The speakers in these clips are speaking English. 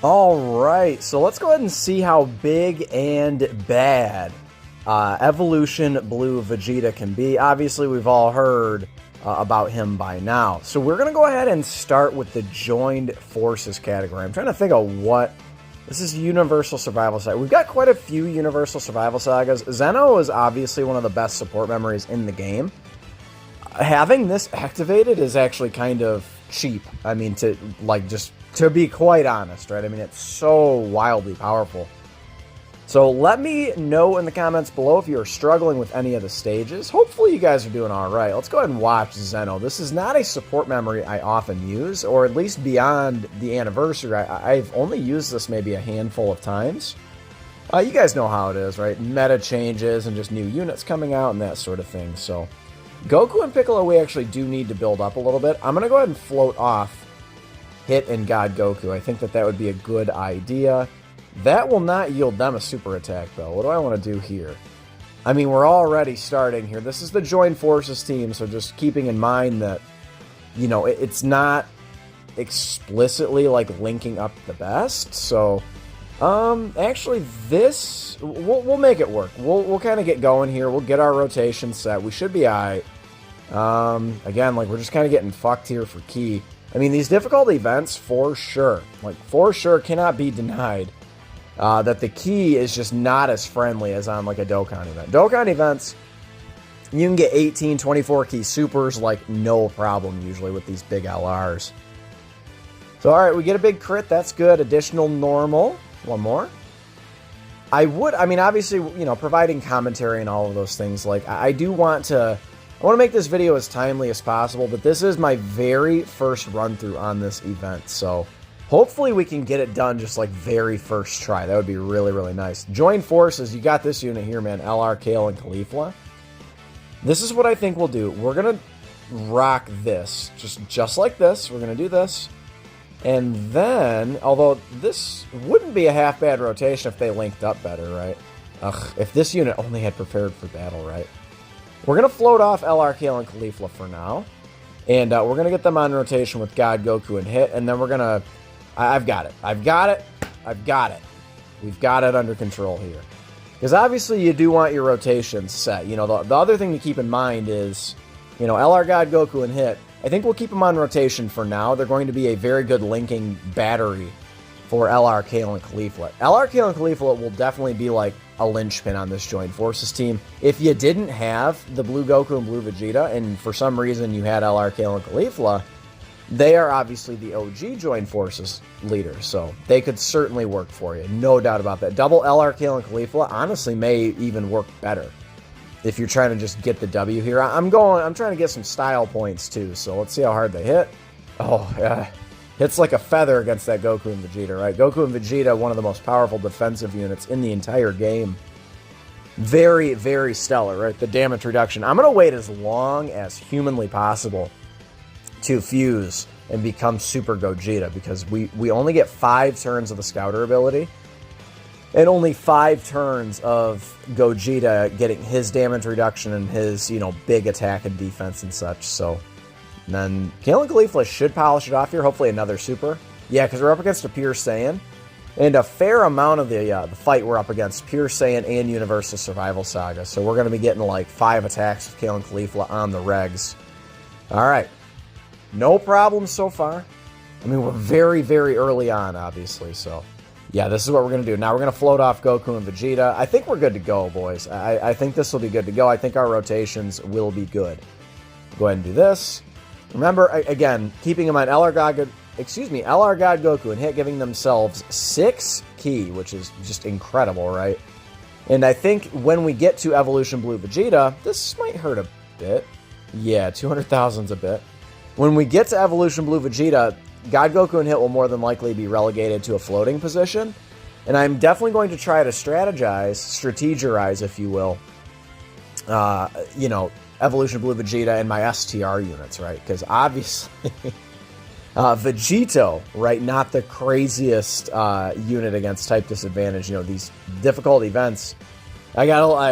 All right, so let's go ahead and see how big and bad Evolution Blue Vegeta can be. Obviously, we've all heard about him by now. So we're going to go ahead and start with the Joined Forces category. I'm trying to think of what... This is Universal Survival Saga. We've got quite a few Universal Survival Sagas. Zeno is obviously one of the best support memories in the game. Having this activated is actually kind of cheap. I mean, to be quite honest, right? I mean, it's so wildly powerful. So let me know in the comments below if you're struggling with any of the stages. Hopefully you guys are doing all right. Let's go ahead and watch Zeno. This is not a support memory I often use, or at least beyond the anniversary. I've only used this maybe a handful of times. You guys know how it is, right? Meta changes and just new units coming out and that sort of thing. So Goku and Piccolo, we actually do need to build up a little bit. I'm going to go ahead and float off Hit and God Goku. I think that would be a good idea. That will not yield them a super attack, though. What do I want to do here? I mean, we're already starting here. This is the Joined Forces team, so just keeping in mind that, you know, it's not explicitly, like, linking up the best. So, actually, this... We'll make it work. We'll kind of get going here. We'll get our rotation set. We should be all right. Again, like, we're just kind of getting fucked here for Ki. I mean, these difficult events, for sure, cannot be denied. That the Ki is just not as friendly as on, like, a Dokkan event. Dokkan events, you can get 18, 24 Ki supers, like, no problem, usually, with these big LRs. So, alright, we get a big crit. That's good. Additional normal. One more. I mean, obviously, you know, providing commentary and all of those things, like, I want to make this video as timely as possible, but this is my very first run-through on this event, so... Hopefully we can get it done just like very first try. That would be really, really nice. Join Forces, you got this unit here, man. LR, Kale, and Caulifla. This is what I think we'll do. We're going to rock this. Just like this. We're going to do this. And then, although this wouldn't be a half bad rotation if they linked up better, right? Ugh, if this unit only had prepared for battle, right? We're going to float off LR, Kale, and Caulifla for now. And we're going to get them on rotation with God, Goku, and Hit. And then we're going to... I've got it. We've got it under control here. Because obviously you do want your rotations set. You know, the other thing to keep in mind is, you know, LR God, Goku, and Hit. I think we'll keep them on rotation for now. They're going to be a very good linking battery for LR, Kale, and Caulifla. LR, Kale, and Caulifla will definitely be like a linchpin on this Joined Forces team. If you didn't have the Blue Goku and Blue Vegeta, and for some reason you had LR, Kale, and Caulifla, they are obviously the OG Joined Forces leaders, so they could certainly work for you. No doubt about that. Double LR, Kale, and Caulifla honestly may even work better if you're trying to just get the W here. I'm trying to get some style points too, so let's see how hard they hit. Oh, yeah. Hits like a feather against that Goku and Vegeta, right? Goku and Vegeta, one of the most powerful defensive units in the entire game. Very, very stellar, right? The damage reduction. I'm going to wait as long as humanly possible to fuse and become Super Gogeta, because we only get 5 turns of the Scouter ability and only 5 turns of Gogeta getting his damage reduction and his, you know, big attack and defense and such. So then Kale and Caulifla should polish it off here. Hopefully another Super. Yeah, because we're up against a Pure Saiyan. And a fair amount of the fight we're up against Pure Saiyan and Universal Survival Saga. So we're going to be getting like 5 attacks with Kale and Caulifla on the regs. All right. No problem so far. I mean, we're very, very early on, obviously, so... Yeah, this is what we're going to do. Now we're going to float off Goku and Vegeta. I think we're good to go, boys. I think this will be good to go. I think our rotations will be good. Go ahead and do this. Remember, again, keeping in mind, LR God Goku and Hit giving themselves 6 Ki, which is just incredible, right? And I think when we get to Evolution Blue Vegeta, this might hurt a bit. Yeah, 200,000's a bit. When we get to Evolution Blue Vegeta, God Goku and Hit will more than likely be relegated to a floating position. And I'm definitely going to try to strategize, if you will, you know, Evolution Blue Vegeta and my STR units, right? Because obviously, Vegito, right, not the craziest unit against type disadvantage. You know, these difficult events. I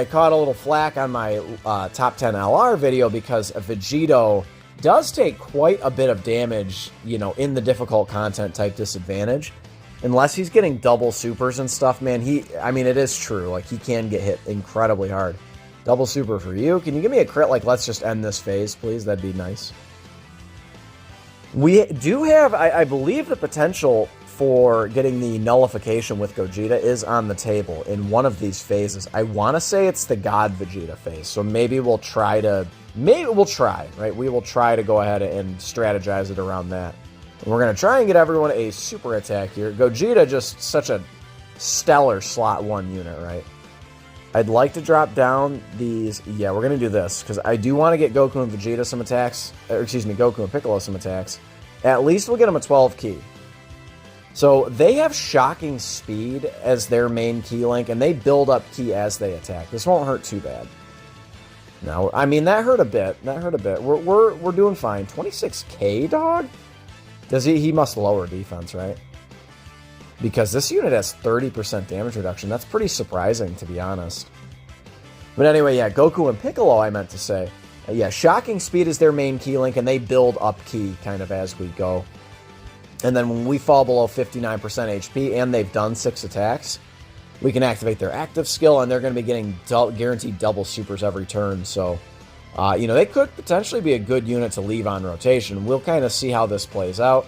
caught a little flack on my top 10 LR video because Vegito does take quite a bit of damage, you know, in the difficult content type disadvantage. Unless he's getting double supers and stuff, man, I mean, it is true. Like, he can get hit incredibly hard. Double super for you. Can you give me a crit? Like, let's just end this phase, please. That'd be nice. We do have, I believe, the potential for getting the nullification with Gogeta is on the table in one of these phases. I want to say it's the God Vegeta phase, so maybe we'll try, right? We will try to go ahead and strategize it around that. And we're going to try and get everyone a super attack here. Gogeta, just such a stellar slot 1 unit, right? I'd like to drop down these. Yeah, we're going to do this, because I do want to get Goku and Vegeta some attacks. Or, excuse me, Goku and Piccolo some attacks. At least we'll get them a 12 key. So they have shocking speed as their main key link, and they build up key as they attack. This won't hurt too bad. No, I mean, that hurt a bit. That hurt a bit. We're doing fine. 26k, dog? Does he must lower defense, right? Because this unit has 30% damage reduction. That's pretty surprising, to be honest. But anyway, yeah, Goku and Piccolo, I meant to say. Yeah, shocking speed is their main key link, and they build up key kind of as we go. And then when we fall below 59% HP and they've done 6 attacks, we can activate their active skill, and they're going to be getting guaranteed double supers every turn. So, you know, they could potentially be a good unit to leave on rotation. We'll kind of see how this plays out.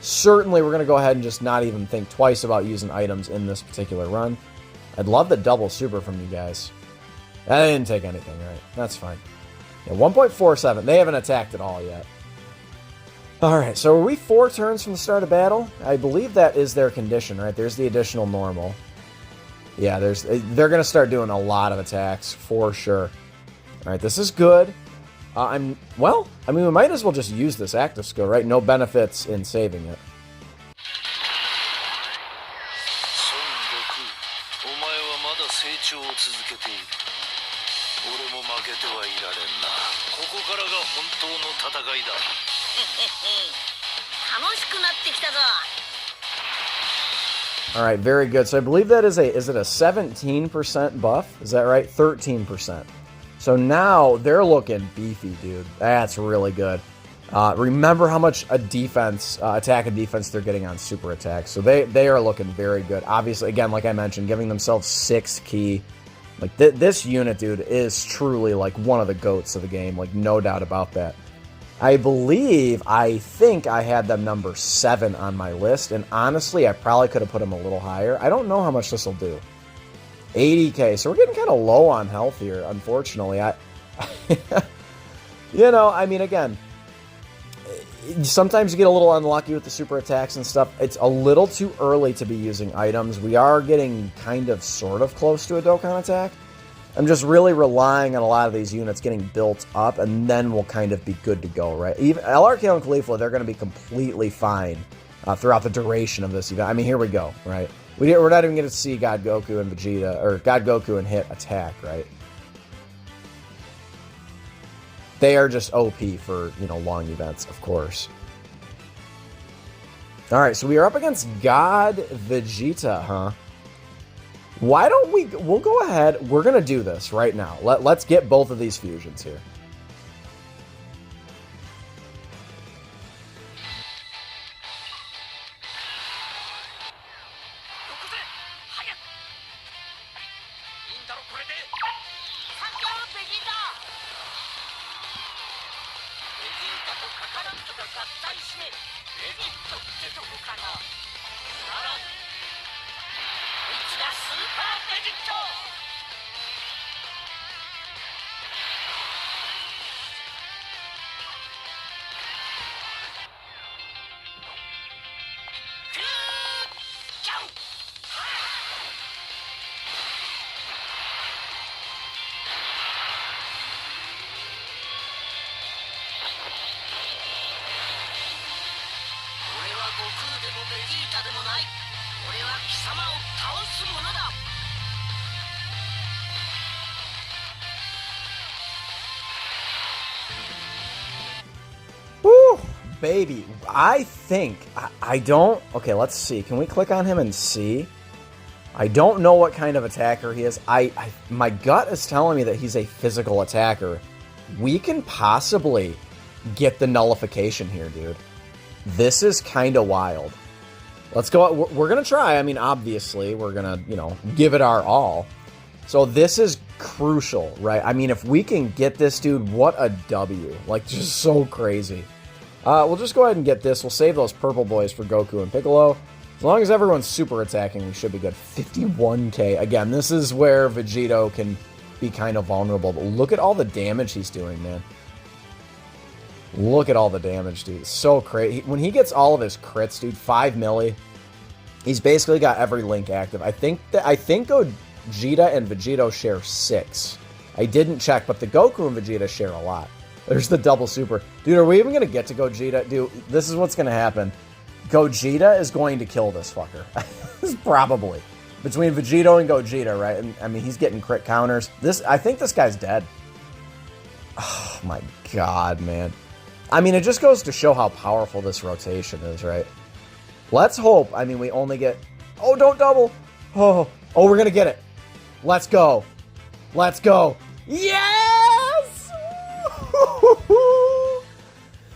Certainly, we're going to go ahead and just not even think twice about using items in this particular run. I'd love the double super from you guys. I didn't take anything, right? That's fine. Yeah, 1.47. They haven't attacked at all yet. Alright, so are we 4 turns from the start of battle? I believe that is their condition, right? There's the additional normal. Yeah, they're going to start doing a lot of attacks, for sure. Alright, this is good. Well, I mean, we might as well just use this active skill, right? No benefits in saving it. Alright, very good. So I believe that is it a 17% buff? Is that right? 13%. So now they're looking beefy, dude. That's really good. Remember how much attack and defense they're getting on super attacks. So they are looking very good. Obviously, again, like I mentioned, giving themselves 6 key. Like, this unit, dude, is truly, like, one of the GOATs of the game. Like, no doubt about that. I think I had them number 7 on my list. And honestly, I probably could have put them a little higher. I don't know how much this will do. 80k. So we're getting kind of low on health here, unfortunately. You know, I mean, again, sometimes you get a little unlucky with the super attacks and stuff. It's a little too early to be using items. We are getting kind of sort of close to a Dokkan attack. I'm just really relying on a lot of these units getting built up, and then we'll kind of be good to go, right? Even LRK and Caulifla, they're going to be completely fine throughout the duration of this event. I mean, here we go, right? We're not even going to see God Goku and Vegeta, or God Goku and Hit attack, right? They are just OP for, you know, long events, of course. Alright, so we are up against God Vegeta, huh? Why don't we'll go ahead, we're going to do this right now. Let's get both of these fusions here. Woo, baby. I think, I don't, okay, let's see. Can we click on him and see? I don't know what kind of attacker he is. My gut is telling me that he's a physical attacker. We can possibly get the nullification here, dude. This is kind of wild. Let's go. We're going to try. I mean, obviously, we're going to, you know, give it our all. So this is crucial, right? I mean, if we can get this, dude, what a W. Like, just so crazy. We'll just go ahead and get this. We'll save those purple boys for Goku and Piccolo. As long as everyone's super attacking, we should be good. 51k. Again, this is where Vegito can be kind of vulnerable. But look at all the damage he's doing, man. Look at all the damage, dude. It's so crazy. When he gets all of his crits, dude, 5 milli, he's basically got every link active. I think Gogeta and Vegito share 6. I didn't check, but the Goku and Vegeta share a lot. There's the double super. Dude, are we even going to get to Gogeta? Dude, this is what's going to happen. Gogeta is going to kill this fucker. Probably. Between Vegito and Gogeta, right? And, I mean, he's getting crit counters. I think this guy's dead. Oh, my God, man. I mean, it just goes to show how powerful this rotation is, right? Let's hope. I mean, we only get... Oh, don't double. Oh, we're going to get it. Let's go. Let's go. Yes!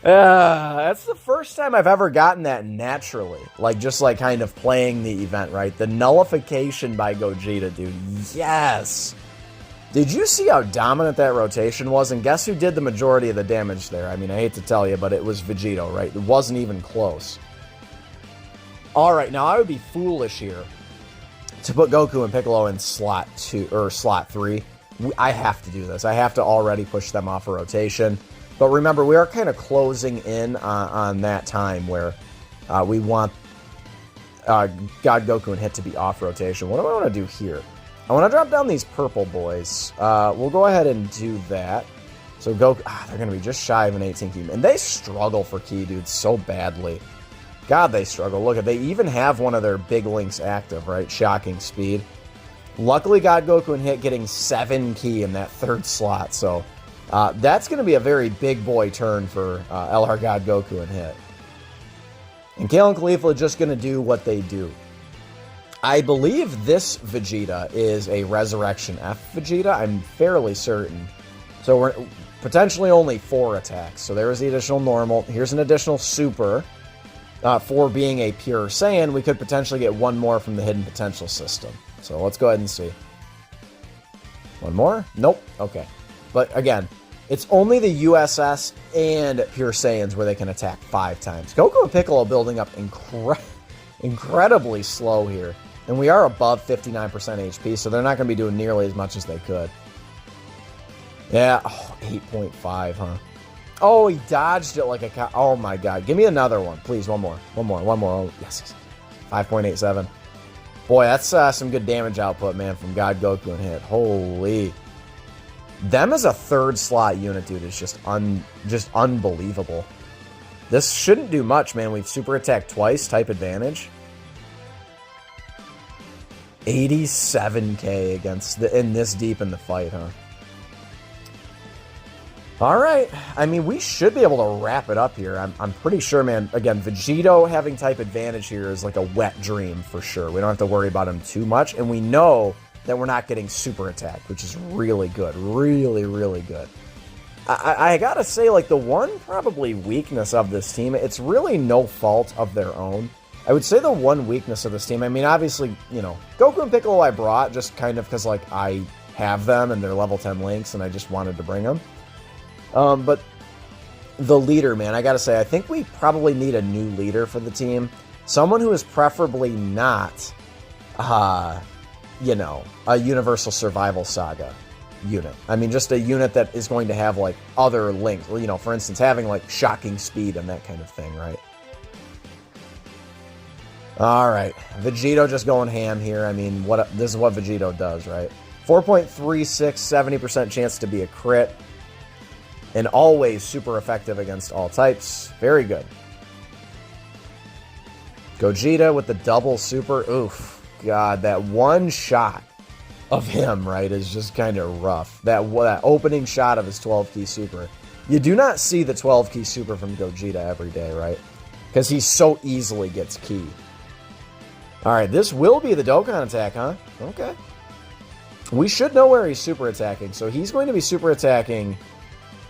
That's the first time I've ever gotten that naturally. Like, just like kind of playing the event, right? The nullification by Gogeta, dude. Yes! Did you see how dominant that rotation was? And guess who did the majority of the damage there? I mean, I hate to tell you, but it was Vegito, right? It wasn't even close. Alright, now I would be foolish here to put Goku and Piccolo in slot 2 or slot 3. I have to do this. I have to already push them off a rotation. But remember, we are kind of closing in on that time where we want God, Goku, and Hit to be off rotation. What do I want to do here? I want to drop down these purple boys. We'll go ahead and do that. So Goku, they're going to be just shy of an 18 key. And they struggle for key, dude, so badly. God, they struggle. Look, they even have one of their big links active, right? Shocking speed. Luckily, God, Goku, and Hit getting 7 key in that 3rd slot. So that's going to be a very big boy turn for LR God, Goku, and Hit. And Kale and Caulifla are just going to do what they do. I believe this Vegeta is a Resurrection F Vegeta. I'm fairly certain. So we're potentially only 4 attacks. So there is the additional normal. Here's an additional super. For being a pure Saiyan, we could potentially get 1 more from the hidden potential system. So let's go ahead and see. 1 more? Nope. Okay. But again, it's only the USS and pure Saiyans where they can attack 5 times. Goku and Piccolo building up incredibly slow here. And we are above 59% HP, so they're not going to be doing nearly as much as they could. Yeah, 8.5, huh? Oh, he dodged it like a cow. Oh, my God. Give me another one. Please, one more. Oh, yes. 5.87. Boy, that's some good damage output, man, from God, Goku, and Hit. Holy. Them as a 3rd slot unit, dude, is just unbelievable. This shouldn't do much, man. We've super attacked twice. Type advantage. 87k against in this deep in the fight, huh? All right. I mean, we should be able to wrap it up here. I'm pretty sure, man. Again, Vegito having type advantage here is like a wet dream for sure. We don't have to worry about him too much. And we know that we're not getting super attacked, which is really good. Really, really good. I gotta say, like, the one probably weakness of this team, it's really no fault of their own. I would say the one weakness of this team, I mean, obviously, you know, Goku and Piccolo I brought just kind of because, like, I have them and they're level 10 links and I just wanted to bring them. But the leader, man, I gotta say, I think we probably need a new leader for the team. Someone who is preferably not, you know, a Universal Survival Saga unit. I mean, just a unit that is going to have, like, other links. You know, for instance, having, like, shocking speed and that kind of thing, right? All right, Vegito just going ham here. I mean, this is what Vegito does, right? 4.36, 70% chance to be a crit. And always super effective against all types. Very good. Gogeta with the double super. Oof. God, that one shot of him, right, is just kind of rough. That opening shot of his 12-key super. You do not see the 12-key super from Gogeta every day, right? Because he so easily gets key. All right, this will be the Dokkan attack, huh? Okay. We should know where he's super attacking. So he's going to be super attacking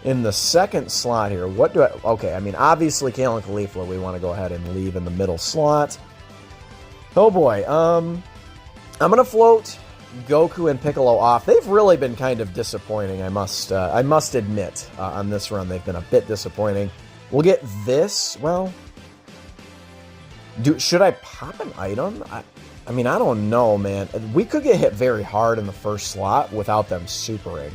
in the 2nd slot here. What do I... Okay, I mean, obviously, Kale and Caulifla, we want to go ahead and leave in the middle slot. Oh boy. I'm gonna float Goku and Piccolo off. They've really been kind of disappointing, I must admit. On this run, they've been a bit disappointing. We'll get this. Well, should I pop an item? I mean, I don't know, man. We could get hit very hard in the first slot without them supering.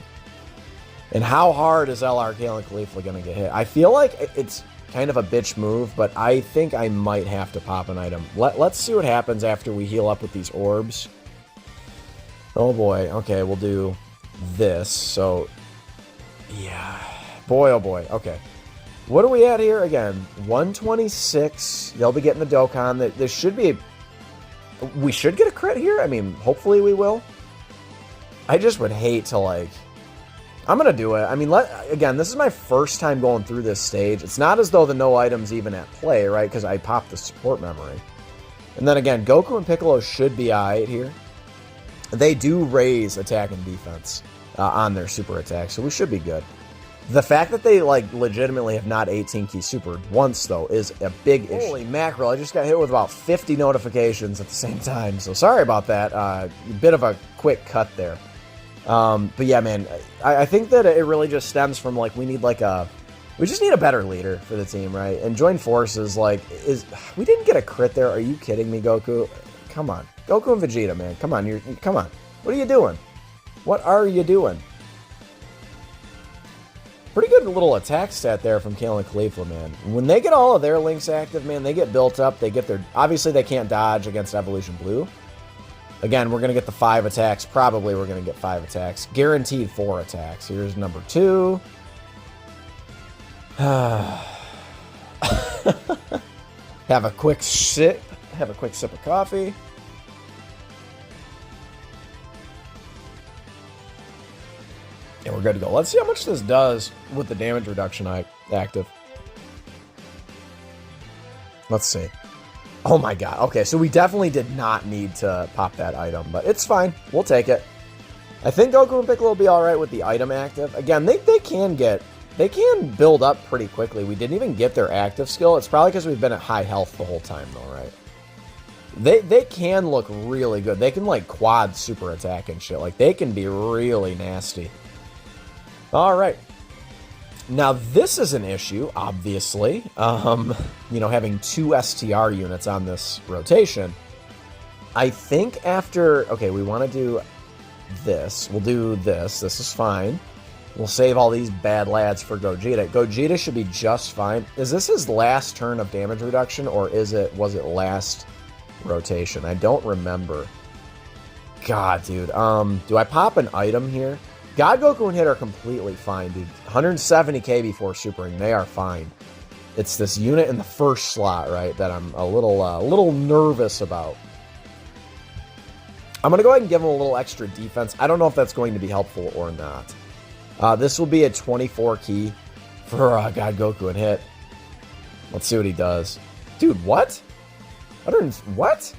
And how hard is LR Kale and Caulifla going to get hit? I feel like it's kind of a bitch move, but I think I might have to pop an item. Let's see what happens after we heal up with these orbs. Oh boy. Okay, we'll do this. So, yeah. Boy, oh boy. Okay. What are we at here? Again, 126. They'll be getting the Dokkan. There should be we should get a crit here. I mean, hopefully we will. I just would hate to, like... I'm going to do it. I mean, again, this is my first time going through this stage. It's not as though the no item's even at play, right? Because I popped the support memory. And then again, Goku and Piccolo should be alright here. They do raise attack and defense on their super attack, so we should be good. The fact that they, like, legitimately have not 18 key supered once, though, is a big issue. Holy mackerel, I just got hit with about 50 notifications at the same time, so sorry about that. A bit of a quick cut there. But yeah, man, I think that it really just stems from, like, we just need a better leader for the team, right? And join forces, like, we didn't get a crit there. Are you kidding me, Goku? Come on. Goku and Vegeta, man. Come on, come on. What are you doing? What are you doing? Pretty good little attack stat there from Kale and Caulifla, man. When they get all of their links active, man, they get built up. They get their... Obviously, they can't dodge against Evolution Blue. Again, we're going to get the 5 attacks. Probably we're going to get 5 attacks. Guaranteed 4 attacks. Here's number 2. Have a quick sip. Have a quick sip of coffee. And we're good to go. Let's see how much this does with the damage reduction active. Let's see. Oh my god. Okay, so we definitely did not need to pop that item, but it's fine. We'll take it. I think Goku and Piccolo will be alright with the item active. Again, they can build up pretty quickly. We didn't even get their active skill. It's probably because we've been at high health the whole time, though, right? They can look really good. They can, like, quad super attack and shit. Like, they can be really nasty. Alright. Now, this is an issue, obviously. You know, having 2 STR units on this rotation. I think after... Okay, we want to do this. We'll do this. This is fine. We'll save all these bad lads for Gogeta. Gogeta should be just fine. Is this his last turn of damage reduction, or was it last rotation? I don't remember. God, dude. Do I pop an item here? God, Goku, and Hit are completely fine, dude. 170k before supering. They are fine. It's this unit in the first slot, right, that I'm a little nervous about. I'm going to go ahead and give him a little extra defense. I don't know if that's going to be helpful or not. This will be a 24 key for God, Goku, and Hit. Let's see what he does. Dude, what? What?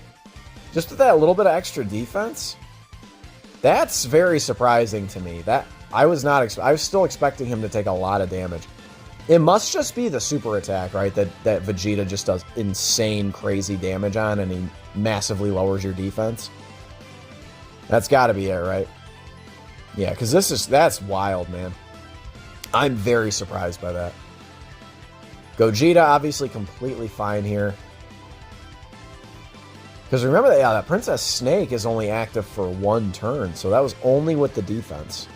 Just with that little bit of extra defense? That's very surprising to me. I was still expecting him to take a lot of damage. It must just be the super attack, right? That Vegeta just does insane, crazy damage on, and he massively lowers your defense. That's got to be it, right? Yeah, because that's wild, man. I'm very surprised by that. Gogeta, obviously completely fine here. Because remember that Princess Snake is only active for 1 turn, so that was only with the defense.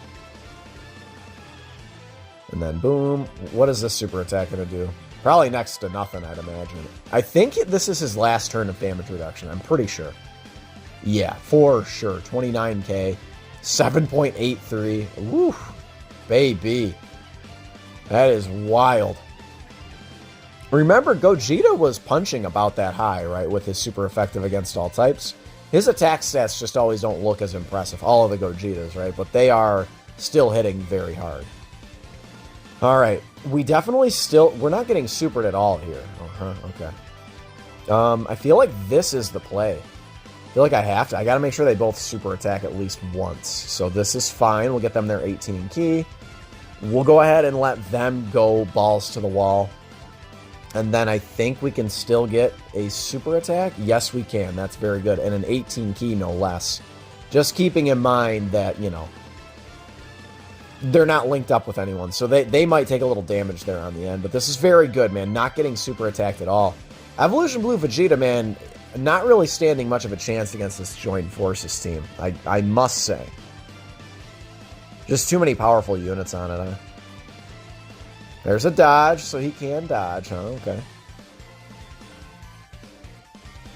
And then boom. What is this super attack going to do? Probably next to nothing, I'd imagine. I think this is his last turn of damage reduction. I'm pretty sure. Yeah, for sure. 29k. 7.83. Woo. Baby. That is wild. Remember, Gogeta was punching about that high, right, with his super effective against all types. His attack stats just always don't look as impressive, all of the Gogetas, right, but they are still hitting very hard. All right, we definitely we're not getting supered at all here. Okay. I feel like this is the play. I feel like I got to make sure they both super attack at least once. So this is fine. We'll get them their 18 key. We'll go ahead and let them go balls to the wall. And then I think we can still get a super attack. Yes, we can. That's very good. And an 18 key, no less. Just keeping in mind that, you know, they're not linked up with anyone. So they might take a little damage there on the end. But this is very good, man. Not getting super attacked at all. Evolution Blue Vegeta, man, not really standing much of a chance against this Joined Forces team. I must say. Just too many powerful units on it, huh? There's a dodge, so he can dodge, huh? Okay.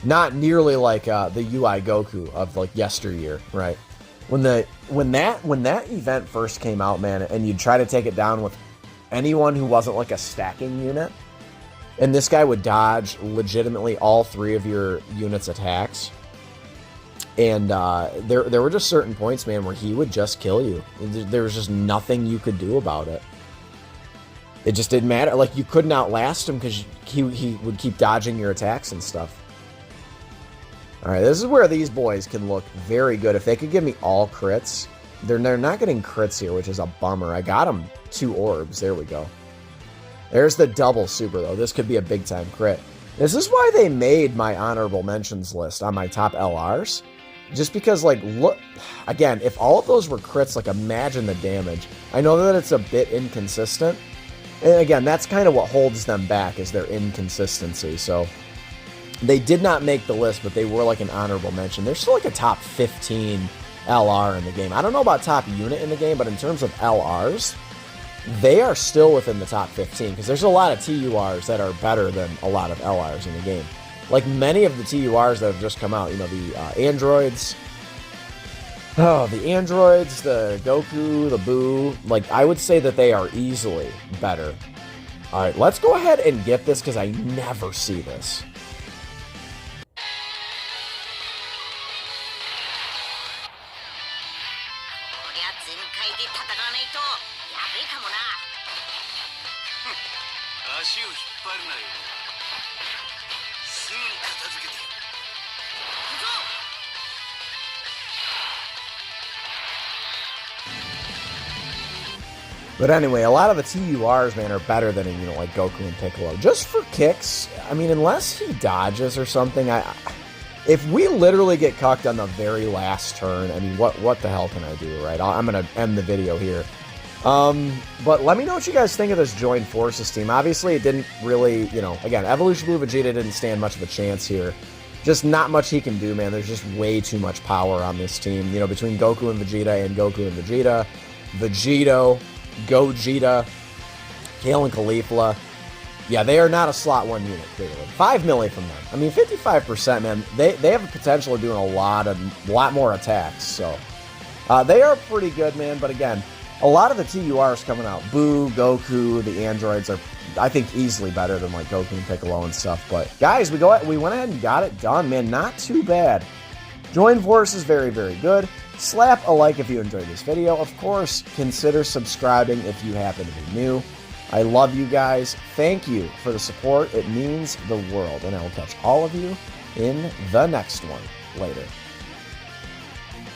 Not nearly like the UI Goku of like yesteryear, right? When that event first came out, man, and you'd try to take it down with anyone who wasn't like a stacking unit, and this guy would dodge legitimately all 3 of your units' attacks. And there were just certain points, man, where he would just kill you. There was just nothing you could do about it. It just didn't matter. Like, you couldn't outlast him because he would keep dodging your attacks and stuff. Alright, this is where these boys can look very good. If they could give me all crits. They're not getting crits here, which is a bummer. I got them 2 orbs. There we go. There's the double super, though. This could be a big-time crit. This is why they made my honorable mentions list on my top LRs. Just because, like, look... Again, if all of those were crits, like, imagine the damage. I know that it's a bit inconsistent. And again, that's kind of what holds them back, is their inconsistency. So, they did not make the list, but they were like an honorable mention. They're still like a top 15 LR in the game. I don't know about top unit in the game, but in terms of LRs, they are still within the top 15, because there's a lot of TURs that are better than a lot of LRs in the game. Like many of the TURs that have just come out, you know, the androids... Oh, the androids, the Goku, the Boo, like, I would say that they are easily better. Alright, let's go ahead and get this, because I never see this. But anyway, a lot of the TURs, man, are better than a unit like Goku and Piccolo. Just for kicks, I mean, unless he dodges or something, if we literally get cucked on the very last turn, I mean, what the hell can I do, right? I'm going to end the video here. But let me know what you guys think of this Joined Forces team. Obviously, it didn't really, you know, again, Evolution Blue Vegeta didn't stand much of a chance here. Just not much he can do, man. There's just way too much power on this team. You know, between Goku and Vegeta and Goku and Vegeta, Vegeto, Gogeta, Kale and Caulifla. Yeah, they are not a slot 1 unit, clearly. 5 milli from them. I mean, 55%, man. They have the potential of doing a lot more attacks. So, they are pretty good, man. But again, a lot of the TURs coming out, Boo, Goku, the androids are, I think, easily better than like Goku and Piccolo and stuff. But guys, we went ahead and got it done, man. Not too bad. Joined Forces, very, very good. Slap a like if you enjoyed this video. Of course, consider subscribing if you happen to be new. I love you guys. Thank you for the support. It means the world. And I will catch all of you in the next one. Later.